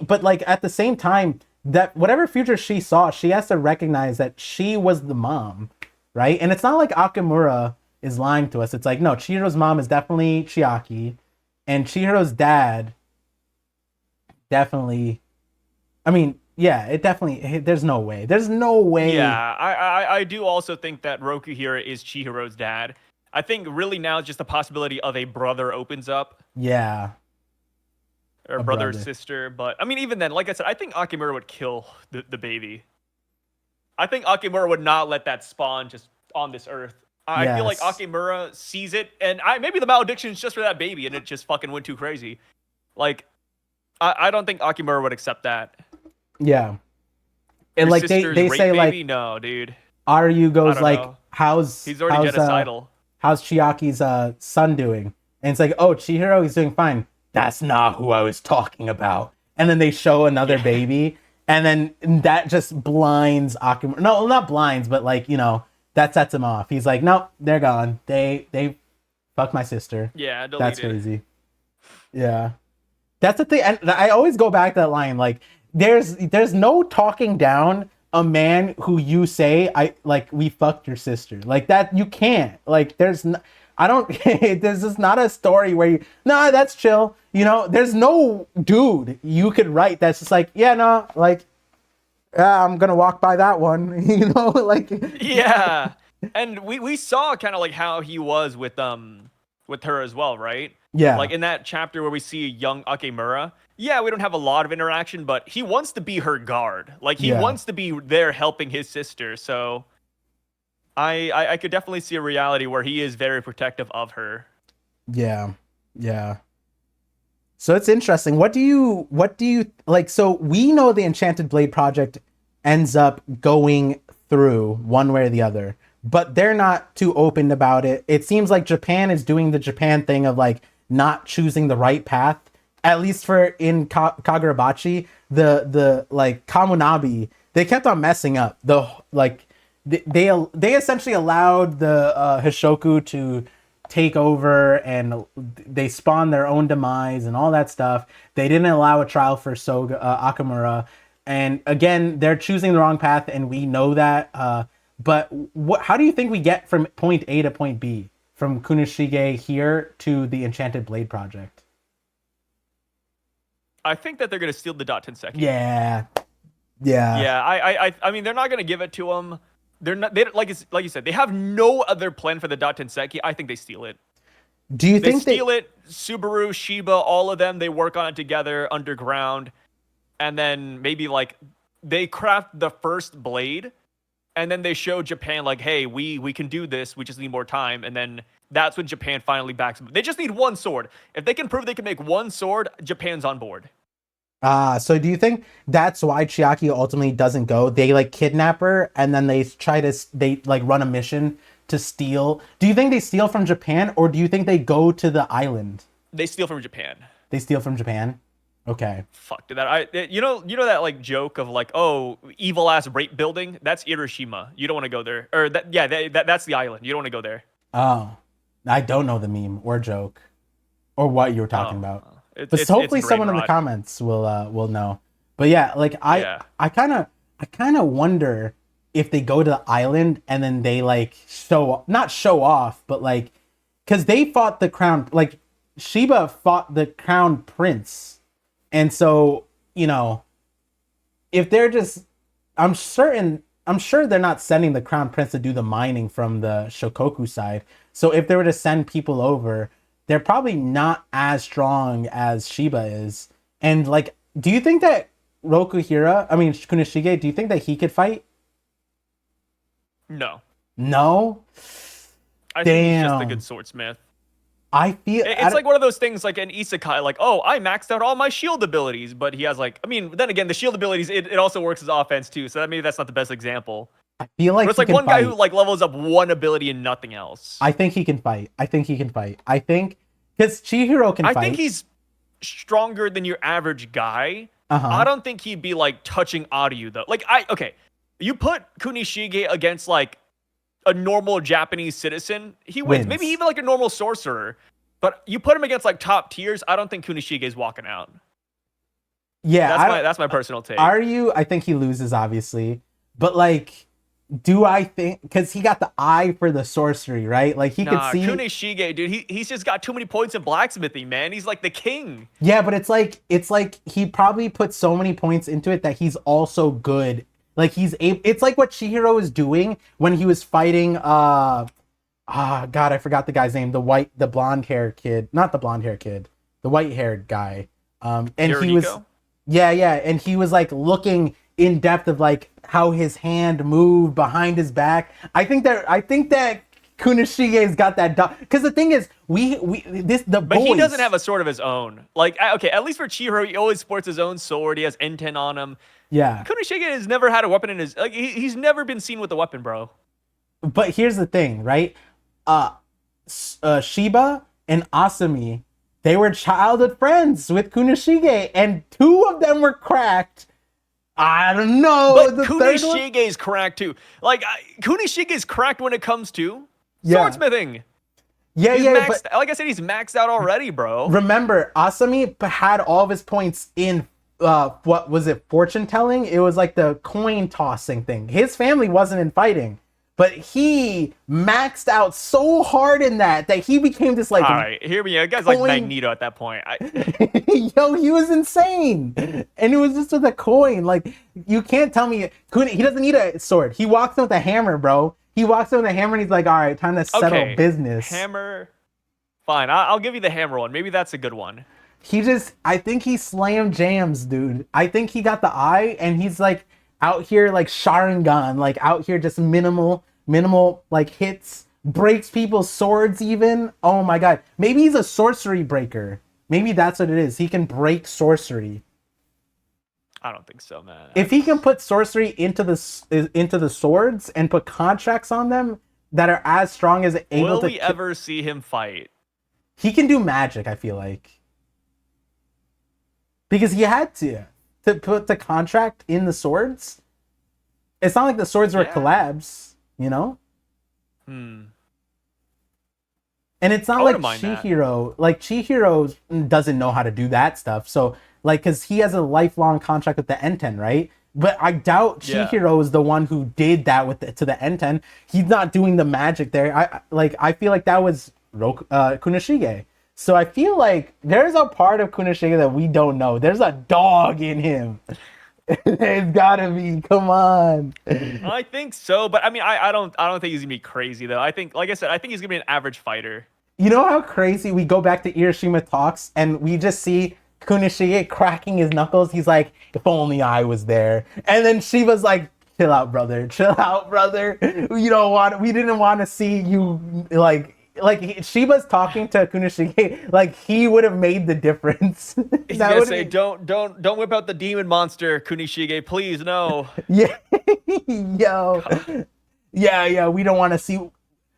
but like at the same time, that whatever future she saw, she has to recognize that she was the mom, right? And it's not like Akamura is lying to us. It's like, no, Chihiro's mom is definitely Chiaki, and Chihiro's dad definitely. I mean, yeah, it definitely. There's no way. There's no way. Yeah, I do also think that Rokuhira is Chihiro's dad. I think really now just the possibility of a brother opens up, Yeah, or a brother or brother. sister. But I mean, even then, like I said, I think Akimura would kill the baby. I think Akimura would not let that spawn just on this earth. I feel like Yes. Akimura sees it, and maybe the malediction is just for that baby, and it just fucking went too crazy. Like, I don't think Akimura would accept that. Yeah. And Your like sister's they rape say like baby? No, dude. Aryu I goes don't like, know. how's He's already how's genocidal. how's Chiaki's son doing? And it's like, oh, Chihiro, he's doing fine. That's not who I was talking about. And then they show another Yeah. baby, and then that just blinds Akimura. No, not blinds, but like, that sets him off. He's like, nope, they're gone. They fuck my sister. Yeah, That's deleted. crazy. Yeah. That's the thing. And I always go back to that line. Like, there's no talking down a man who you say we fucked your sister. Like that you can't. Like there's no, I don't there's just not a story where you no, that's chill. There's no dude you could write that's just like, yeah, no, like I'm gonna walk by that one. Like Yeah. And we saw kind of like how he was with her as well, right? yeah. Like in that chapter where we see young Akemura. Yeah, we don't have a lot of interaction, but he wants to be her guard. Like he Yeah. wants to be there helping his sister. So I could definitely see a reality where he is very protective of her. Yeah. Yeah. So it's interesting. What do you like? So we know the Enchanted Blade project ends up going through one way or the other, but they're not too open about it. It seems like Japan is doing the Japan thing of like not choosing the right path. At least for in Kagurabachi, the like Kamunabi, they kept on messing up. The like they essentially allowed the Hishoku to take over, and they spawned their own demise and all that stuff. They didn't allow a trial for Soga Akamura, and again, they're choosing the wrong path, and we know that. But how do you think we get from point A to point B, from Kunishige here to the Enchanted Blade project? I think that they're gonna steal the Dot Tenseki. Yeah. Yeah. I mean, they're not gonna give it to him. They're not. They like you said. They have no other plan for the Dot Tenseki. I think they steal it. Do you They think steal it. Subaru, Shiba, all of them. They work on it together underground, and then maybe like they craft the first blade, and then they show Japan like, hey, we can do this. We just need more time, and then that's when Japan finally backs them. They just need one sword. If they can prove they can make one sword, Japan's on board. so do you think that's why Chiaki ultimately doesn't go? They like kidnap her, and then they like run a mission to steal. Do you think they steal from Japan, or do you think they go to the island? They steal from Japan. They steal from Japan. Okay. Fuck did that. You know that like joke of like, oh, evil ass rape building. That's Hiroshima. You don't want to go there. Or that yeah, that's the island. You don't want to go there. Oh, I don't know the meme or joke or what you were talking about. But It's hopefully brain someone in the rot. comments will know. But yeah, like Yeah. I kind of wonder if they go to the island and then they like not show off, but like because they fought the crown, like Shiba fought the crown prince, and so if they're just, I'm sure they're not sending the crown prince to do the mining from the Shokoku side. So if they were to send people over, they're probably not as strong as Shiba is. And like, do you think that Kunishige, do you think that he could fight? No. No. I think he's just a Damn. good swordsmith. I feel It's like one of those things like an isekai, like, oh, I maxed out all my shield abilities, but he has like, I mean, then again, the shield abilities, it also works as offense too, so maybe that's not the best example. I feel like But it's he like can one guy fight. who like levels up one ability and nothing else. I think he can fight. I think because Chihiro can I fight. think he's stronger than your average guy. Uh-huh. I don't think he'd be like touching Aryu though. Like okay, you put Kunishige against like a normal Japanese citizen, he wins. Maybe even like a normal sorcerer. But you put him against like top tiers, I don't think Kunishige is walking out. Yeah, That's my personal take. Aryu, I think he loses obviously, but like, do I think because he got the eye for the sorcery, right? Like he could see. Kunishige, dude, he's just got too many points in blacksmithing, man. He's like the king. Yeah, but it's like he probably put so many points into it that he's also good. Like it's like what Chihiro was doing when he was fighting God, I forgot the guy's name. The blonde hair kid, not the blonde hair kid, the white haired guy. And he was, Hirohiko? yeah, yeah, and he was like looking in depth of like how his hand moved behind his back. I think that Kunishige's got that dog. Because the thing is, we this the But he doesn't boys. have a sword of his own. Like, okay, at least for Chihiro, he always sports his own sword. He has Enten on him. Yeah, Kunishige has never had a weapon in his. Like, he's never been seen with a weapon, bro. but here's the thing, right? Uh, Shiba and Asami, they were childhood friends with Kunishige, and two of them were cracked. I don't know. But The third one, Kunishige's cracked too. Like, Kunishige's cracked when it comes to yeah, swordsmithing. yeah, He's yeah. But maxed. Like I said, he's maxed out already, bro. remember, Asami had all of his points in what was it? Fortune telling. It was like the coin tossing thing. His family wasn't in fighting, but he maxed out so hard in that he became this like All right, hear me. A guy's like coin. Magneto at that point. Yo, he was insane, and it was just with a coin. Like you can't tell me he doesn't need a sword. He walks in with a hammer, bro. He walks in with a hammer, and he's like, "All right, time to settle Okay, business." hammer. Fine, I'll give you the hammer one. Maybe that's a good one. I think he slammed jams, dude. I think he got the eye, and he's like out here like Sharingan, like out here just minimal like hits, breaks people's swords even. Oh my god, maybe he's a sorcery breaker. Maybe that's what it is. He can break sorcery. I don't think so, man. If he can put sorcery into the swords and put contracts on them that are as strong as able Will to, we ever see him fight? he can do magic. I feel like because he had to put the contract in the swords. It's not like the swords were Yeah. collabs, you know. Hmm. And it's not I like wouldn't mind that. Chihiro. Like Chihiro doesn't know how to do that stuff. So like, because he has a lifelong contract with the Enten, right? But I doubt Yeah. Chihiro is the one who did that to the Enten. He's not doing the magic there. I feel like that was Kunishige. So I feel like there's a part of Kunishige that we don't know. There's a dog in him. There's gotta be. Come on. I think so, but I mean, I don't think he's gonna be crazy though. I think, like I said, I think he's gonna be an average fighter. You know how crazy we go back to Irishima talks and we just see Kunishige cracking his knuckles. He's like, "If only I was there." And then Shiba's like, "Chill out, brother. Chill out, brother. You don't want. We didn't want to see you Shiba's talking to Kunishige like he would have made the difference." He's That gonna would say, be- don't whip out the demon monster, Kunishige, please, no. Yeah, yo, yeah. We don't want to see.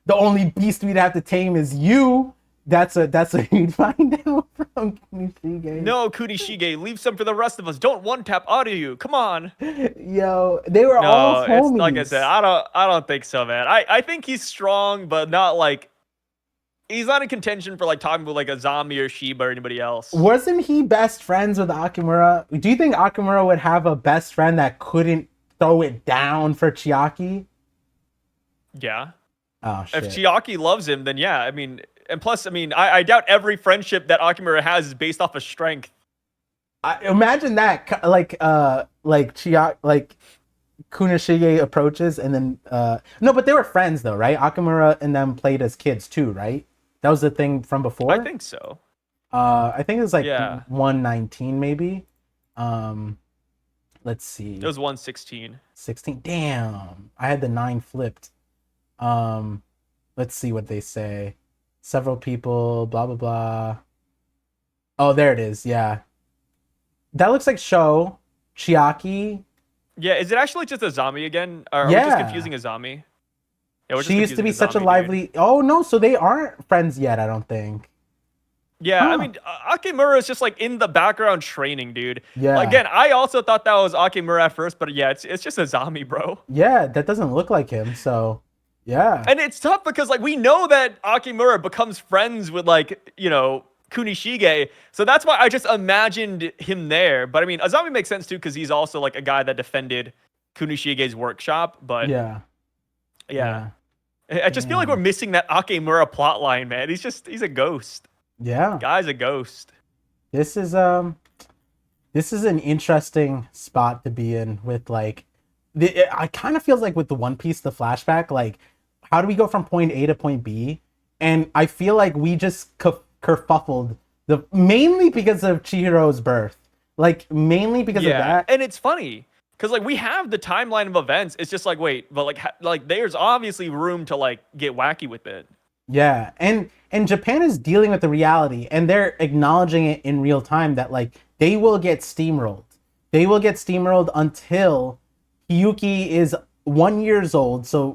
The only beast we'd have to tame is you. That's what you'd find out from Kunishige. No, Kunishige, leave some for the rest of us. Don't one tap out of you. Come on. Yo, they were all No, it's homies. like I said, I don't think so, man. I think he's strong, but not like he's not in contention for like talking with like a zombie or Shiba or anybody else. Wasn't he best friends with Akimura? Do you think Akimura would have a best friend that couldn't throw it down for Chiaki? Yeah. Oh shit. If Chiaki loves him, then yeah. I mean, and plus, I mean, I doubt every friendship that Akimura has is based off of strength. Imagine that, like Chiaki, like Kunishige approaches, and then no, but they were friends though, right? Akamura and them played as kids too, right? That was the thing from before. I think so. I think it was like Yeah. 119 maybe. Let's see. It was 116. 16. Damn, I had the 9 flipped. Let's see what they say. Several people, blah blah blah. Oh, there it is. Yeah, that looks like Sho, Chiaki. Yeah, is it actually just a zombie again? Or are we just Yeah. confusing a zombie? Yeah, we're just She used to confusing be such a zombie, dude. lively. Oh no, so they aren't friends yet. I don't think. Yeah, I Huh. mean, Akimura is just like in the background training, dude. Yeah. Again, I also thought that was Akimura at first, but yeah, it's just a zombie, bro. Yeah, that doesn't look like him. So, yeah. And it's tough because like we know that Akimura becomes friends with like, Kunishige. So that's why I just imagined him there. But I mean, a zombie makes sense too because he's also like a guy that defended Kunishige's workshop. But Yeah. I just feel like we're missing that Akimura plotline, man. He's a ghost. Yeah. Guy's a ghost. This is an interesting spot to be in with like I kind of feels like with the One Piece the flashback like how do we go from point A to point B? And I feel like we just kerfuffled mainly because of Chihiro's birth. Like mainly because of Yeah, that. and it's funny because like we have the timeline of events. It's just like wait, but like there's obviously room to like get wacky with it. Yeah, and Japan is dealing with the reality, and they're acknowledging it in real time that like they will get steamrolled. They will get steamrolled until Hiyuki is 1 years old. So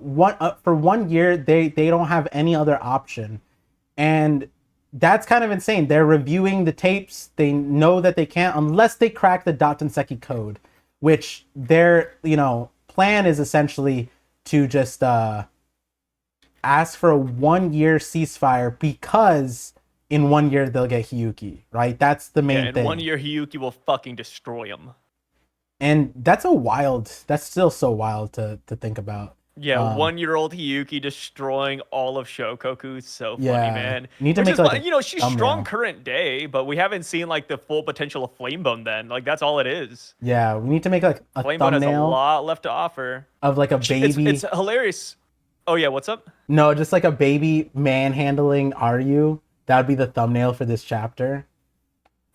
for 1 year, they don't have any other option, and that's kind of insane. They're reviewing the tapes. They know that they can't unless they crack the Dattenseki code, which their plan is essentially to just ask for a 1 year ceasefire because in 1 year they'll get Hiyuki, right? That's the Yeah, main in thing. 1 year Hiyuki will fucking destroy him. And that's still so wild to think about. Yeah, Um, 1 year old Hiyuki destroying all of Shokoku is so funny, yeah, man. need to Which make is like fun. a She's strong thumbnail. current day, but we haven't seen like the full potential of Flamebone then. Like that's all it is. Yeah, we need to make like a Flamebone has a thumbnail lot left to offer. of like a It's baby. hilarious. Oh yeah, what's up? No, just like a baby manhandling Ryu. That would be the thumbnail for this chapter.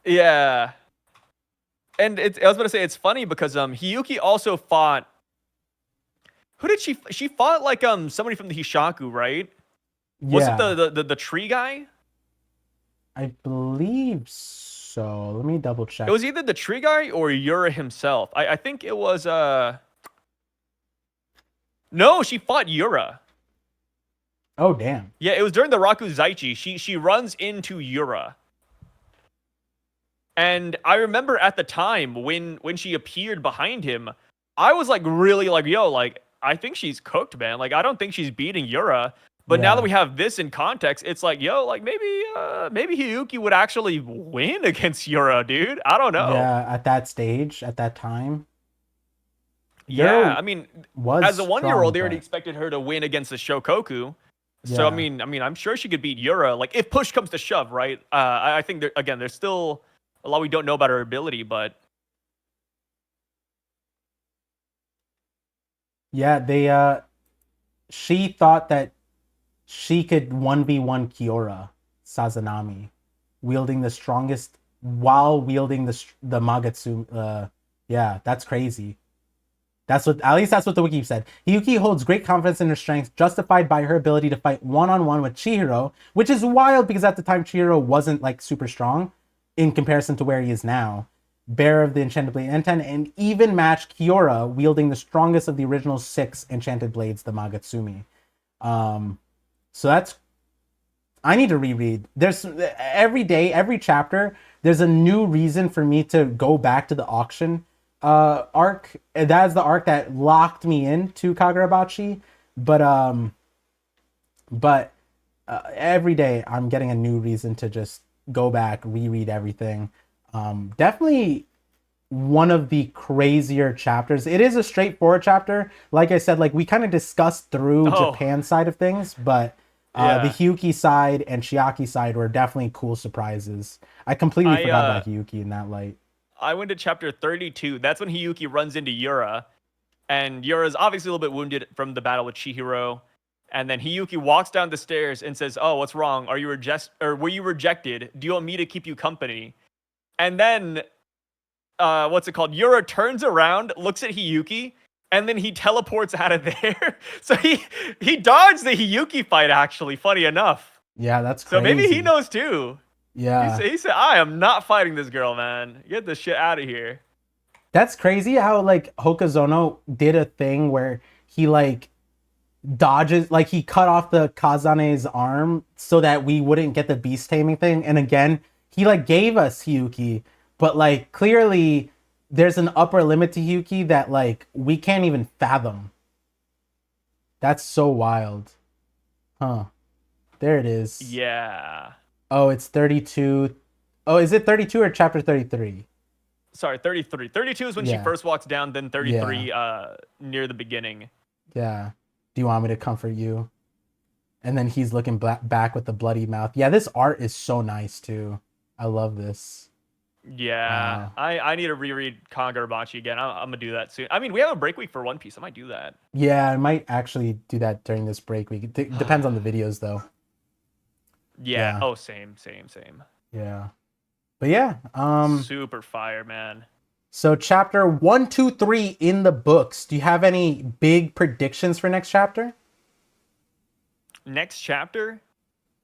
Yeah. And I was about to say it's funny because Hiyuki also fought. Who did she fought like somebody from the Hishaku, right? Was it Yeah, the tree guy? I believe so. Let me double It check. was either the tree guy or Yura himself. I think it was no, she fought Yura. Oh damn. Yeah, it was during the Raku Zaichi. She runs into Yura. And I remember at the time when she appeared behind him, I was like really like, yo, like I think she's cooked, man. Like I don't think she's beating Yura. But now that Yeah. we have this in context, it's like, yo, like maybe Hiyuki would actually win against Yura, dude. I don't know. Yeah, at that stage, at that time, Yeah, Yura I mean, was as a 1 year old, strong, they already but expected her to win against the Shokoku. So yeah. I mean, I'm sure she could beat Yura. Like if push comes to shove, right? I think again, there's still a lot we don't know about her ability, but Yeah, she thought that she could 1v1 Kiora Sazanami, wielding the strongest while wielding the Magatsu. Yeah, that's crazy. At least that's what the wiki said. Hiyuki holds great confidence in her strength, justified by her ability to fight one-on-one with Chihiro, which is wild because at the time Chihiro wasn't like super strong in comparison to where he is now. Bearer of the Enchanted Blade Enten, and even match Kiora, wielding the strongest of the original 6 Enchanted Blades, the Magatsumi. Um, so that's I need to reread. There's every day, every chapter, there's a new reason for me to go back to the auction arc. That is the arc that locked me into Kagurabachi. But but every day I'm getting a new reason to just go back, reread everything. Definitely one of the crazier chapters. It is a straightforward chapter. Like I said, like we kind of discussed through oh Japan side of things, but the yeah, Hyuki side and Chiaki side were definitely cool surprises. I completely I forgot uh about Hyuki in that light. I went to chapter 32. That's when Hiyuki runs into Yura, and Yura's obviously a little bit wounded from the battle with Chihiro. And then Hiyuki walks down the stairs and says, "Oh, what's wrong? Were you rejected? Do you want me to keep you company?" And then what's it called? Yura turns around, looks at Hiyuki, and then he teleports out of there. So he dodged the Hiyuki fight. Actually, funny enough. Yeah, that's So maybe he crazy. knows too. Yeah. He said, "I am not fighting this girl, man. Get this shit out of here." That's crazy how like Hokazono did a thing where he like dodges, like he cut off the Kazane's arm so that we wouldn't get the beast taming thing. And again, he like gave us Hyuki, but like clearly there's an upper limit to Hyuki that like we can't even fathom. That's so wild. Huh. There it is. Yeah. Oh, it's 32. Oh, is it 32 or chapter 33? Sorry, 33. 32 is when she Yeah. first walks down, then 33 near the beginning. Yeah. Do you want me to comfort you? And then he's looking back with the bloody mouth. Yeah, this art is so nice too. I love this. Yeah, Uh, I need to reread Kagurabachi again. I'm gonna do that soon. I mean, we have a break week for One Piece. I might do that. yeah, I might actually do that during this break week. Depends on the videos though. Yeah. Yeah, Oh, same. yeah. But yeah, Super fire, man. so chapter 1, 2, 3 in the books. Do you have any big predictions for next chapter? Next chapter,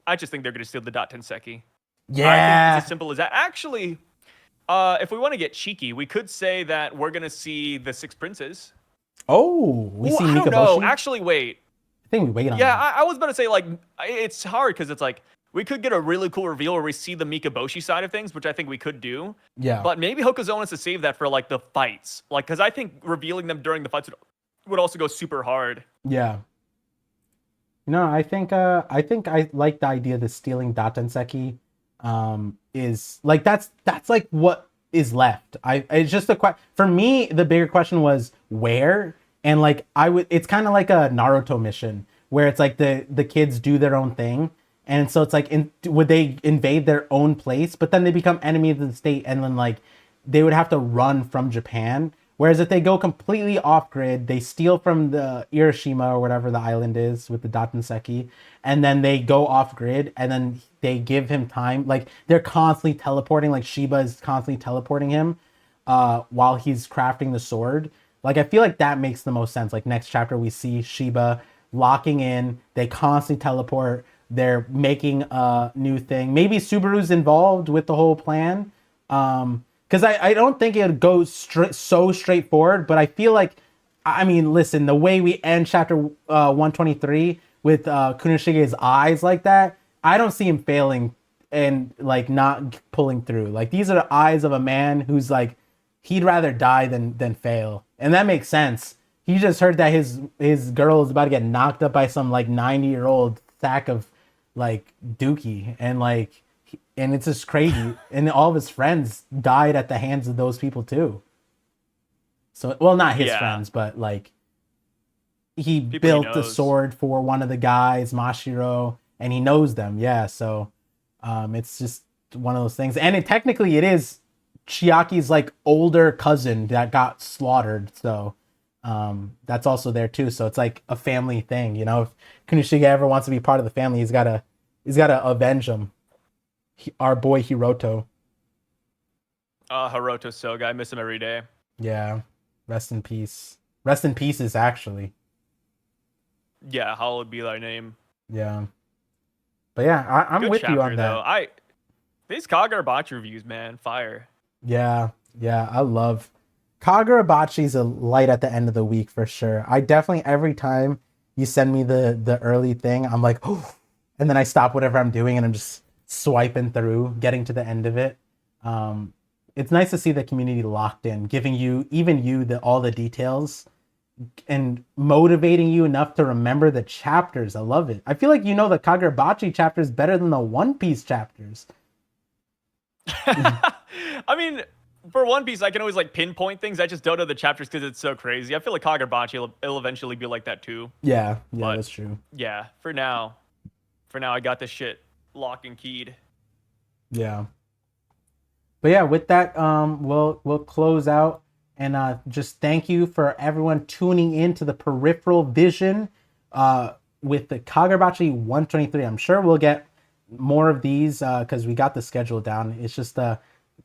I just think they're gonna steal the Dot Tenseki. I think it's as Yeah. simple as that. Actually, if we want to get cheeky, we could say that we're gonna see the Six Princes. Oh, we Oh, see I don't know. Mikaboshi. Actually, wait. I think we wait on Yeah, that. I was about to say like it's hard because it's like we could get a really cool reveal where we see the Mikaboshi side of things, which I think we could do. Yeah. But maybe Hokazono has to save that for like the fights, like because I think revealing them during the fights would also go super hard. Yeah. No, I think I like the idea that stealing Datenseki is like that's like what is left. I it's just a for me the bigger question was where, and like I would it's kind of like a Naruto mission where it's like the kids do their own thing, and so it's like would they invade their own place, but then they become enemies of the state, and then like they would have to run from Japan. Whereas if they go completely off grid, they steal from the Irishima or whatever the island is with the Datenseki, and then they go off grid, and then they give him time. Like they're constantly teleporting. Like Shiba is constantly teleporting him while he's crafting the sword. Like I feel like that makes the most sense. Like next chapter we see Shiba locking in. They constantly teleport. They're making a new thing. Maybe Subaru's involved with the whole plan. Because I don't think it goes so straightforward, but I feel like, I mean, listen, the way we end chapter 123 with Kunoshige's eyes like that, I don't see him failing and like not pulling through. Like these are the eyes of a man who's like he'd rather die than fail, and that makes sense. He just heard that his girl is about to get knocked up by some like 90-year-old sack of like dookie, and like and it's just crazy. And all of his friends died at the hands of those people too. So, well, not his Yeah, friends, but like he people he built the knows. sword for one of the guys, Mashiro, and he knows them. Yeah, so it's just one of those things. And technically, it is Chiaki's like older cousin that got slaughtered. So that's also there too. So it's like a family thing, you know. If Kunishiga ever wants to be part of the family, he's got to avenge him. Our boy Hiroto. Hiroto Soga, I miss him every day. Yeah, rest in peace. Rest in pieces, actually. Yeah, hallowed be thy name. Yeah, but yeah, I'm Good with you on chapter though. that. I these Kagurabachi reviews, man, fire. Yeah, yeah, I love Kagurabachi's a light at the end of the week for sure. I definitely every time you send me the early thing, I'm like, oh, and then I stop whatever I'm doing and I'm just swiping through, getting to the end of it. Um, it's nice to see the community locked in, giving you even you the all the details and motivating you enough to remember the chapters. I love it. I feel like you know the Kagurabachi chapters better than the One Piece chapters. I mean, for One Piece, I can always like pinpoint things. I just don't know the chapters because it's so crazy. I feel like Kagurabachi will eventually be like that too. Yeah, yeah, But that's true. yeah, for now, I got this shit locked and keyed. Yeah. But yeah, with that, we'll close out and just thank you for everyone tuning in to the Peripheral Vision with the Kagurabachi 123. I'm sure we'll get more of these because we got the schedule down. It's just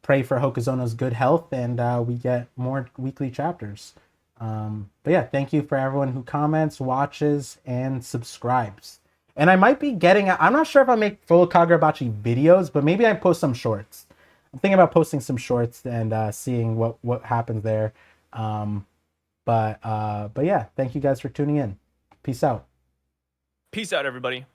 pray for Hokazono's good health and we get more weekly chapters. But yeah, thank you for everyone who comments, watches, and subscribes. And I might be getting, I'm not sure if I make full Kagurabachi videos, but maybe I post some shorts. I'm thinking about posting some shorts and seeing what happens there. But yeah, thank you guys for tuning in. Peace out. Peace out, everybody.